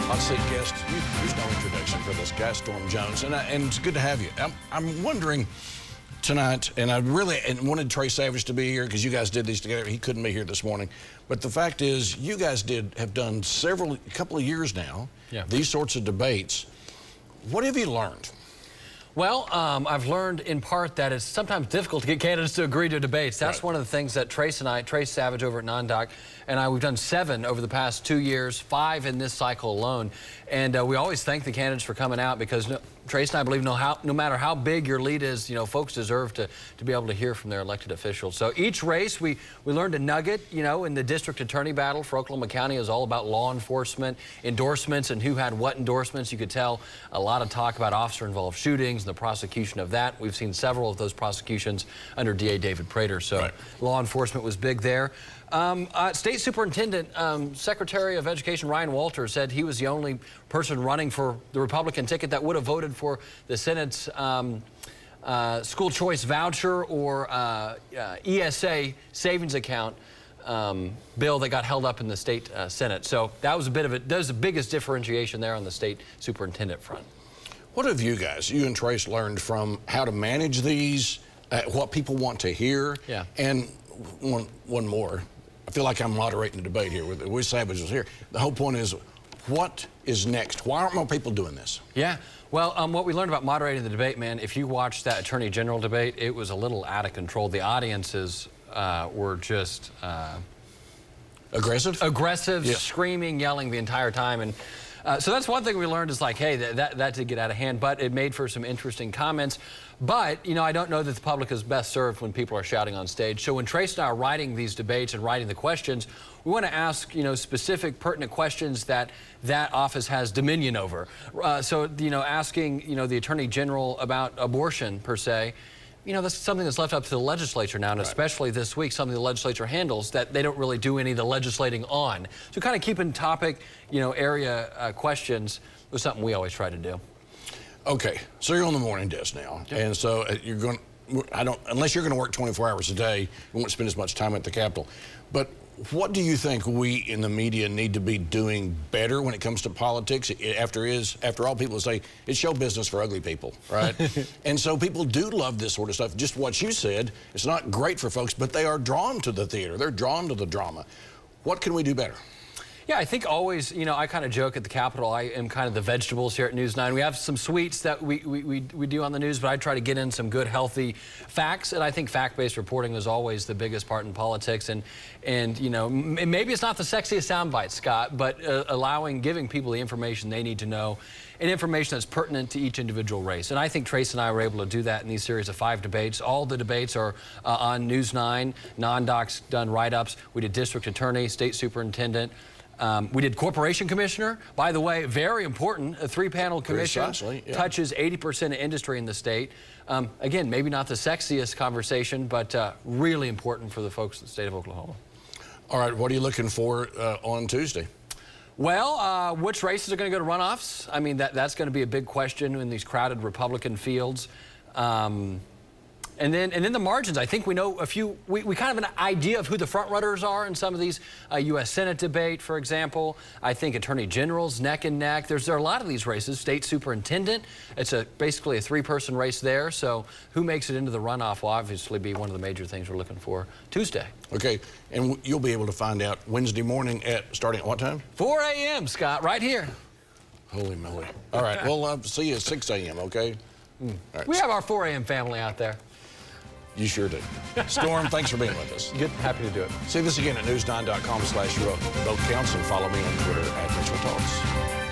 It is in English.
Hot seat guest, there's no introduction for this guy, Storme Jones, and it's good to have you. I'm wondering tonight, and I really wanted Trey Savage to be here because you guys did these together. He couldn't be here this morning, but the fact is, you guys have done a couple of years now, these sorts of debates. What have you learned? Well, I've learned in part that it's sometimes difficult to get candidates to agree to debates. That's one of the things that Trace Savage over at Non-Doc, and we've done 7 over the past 2 years, 5 in this cycle alone. And we always thank the candidates for coming out because Trace and I believe no matter how big your lead is, folks deserve to be able to hear from their elected officials. So each race, we learned a nugget, in the district attorney battle for Oklahoma County is all about law enforcement, endorsements, and who had what endorsements. You could tell a lot of talk about officer-involved shootings and the prosecution of that. We've seen several of those prosecutions under DA David Prater, so law enforcement was big there. State Superintendent, Secretary of Education Ryan Walters said he was the only person running for the Republican ticket that would have voted for the Senate's school choice voucher or ESA savings account bill that got held up in the state Senate. So that was that was the biggest differentiation there on the state superintendent front. What have you guys, you and Trace, learned from how to manage these, what people want to hear? Yeah. And one more. I feel like I'm moderating the debate here with Savage is here. The whole point is, what is next? Why aren't more people doing this? Yeah. Well, what we learned about moderating the debate, man, if you watched that Attorney General debate, it was a little out of control. The audiences were just... aggressive? Aggressive, screaming, yelling the entire time. And so that's one thing we learned is like, hey, that did get out of hand, but it made for some interesting comments. But, I don't know that the public is best served when people are shouting on stage. So when Trace and I are writing these debates and writing the questions, we want to ask, specific pertinent questions that office has dominion over. So, asking, the Attorney General about abortion, per se, that's something that's left up to the legislature now, and especially this week, something the legislature handles that they don't really do any of the legislating on. So kind of keeping topic, area questions was something we always try to do. Okay, so you're on the morning desk now, and so you're going. Unless you're going to work 24 hours a day, you won't spend as much time at the Capitol. But what do you think we in the media need to be doing better when it comes to politics? After all, people say it's show business for ugly people, right? And so people do love this sort of stuff. Just what you said, it's not great for folks, but they are drawn to the theater. They're drawn to the drama. What can we do better? Yeah, I think always, I kind of joke at the Capitol, I am kind of the vegetables here at News 9. We have some sweets that we do on the news, but I try to get in some good, healthy facts, and I think fact-based reporting is always the biggest part in politics. And maybe it's not the sexiest soundbite, Scott, but giving people the information they need to know, and information that's pertinent to each individual race. And I think Trace and I were able to do that in these series of 5 debates. All the debates are on News 9. Non-Doc's done write-ups. We did district attorney, state superintendent. We did corporation commissioner. By the way, very important, a 3-panel commission touches 80% of industry in the state. Again, maybe not the sexiest conversation, but really important for the folks in the state of Oklahoma. All right, what are you looking for on Tuesday? Well, which races are going to go to runoffs? I mean, that's going to be a big question in these crowded Republican fields. And then the margins, I think we know a few, we kind of have an idea of who the front runners are in some of these U.S. Senate debate, for example. I think Attorney Generals, neck and neck. There are a lot of these races. State Superintendent, it's basically a 3-person race there. So who makes it into the runoff will obviously be one of the major things we're looking for Tuesday. Okay, and you'll be able to find out Wednesday morning starting at what time? 4 a.m., Scott, right here. Holy moly. All right, we'll see you at 6 a.m., okay? Right. We have our 4 a.m. family out there. You sure do. Storme, thanks for being with us. Good, happy to do it. See this again at news9.com/vote counts, and follow me on Twitter @RachelTalks.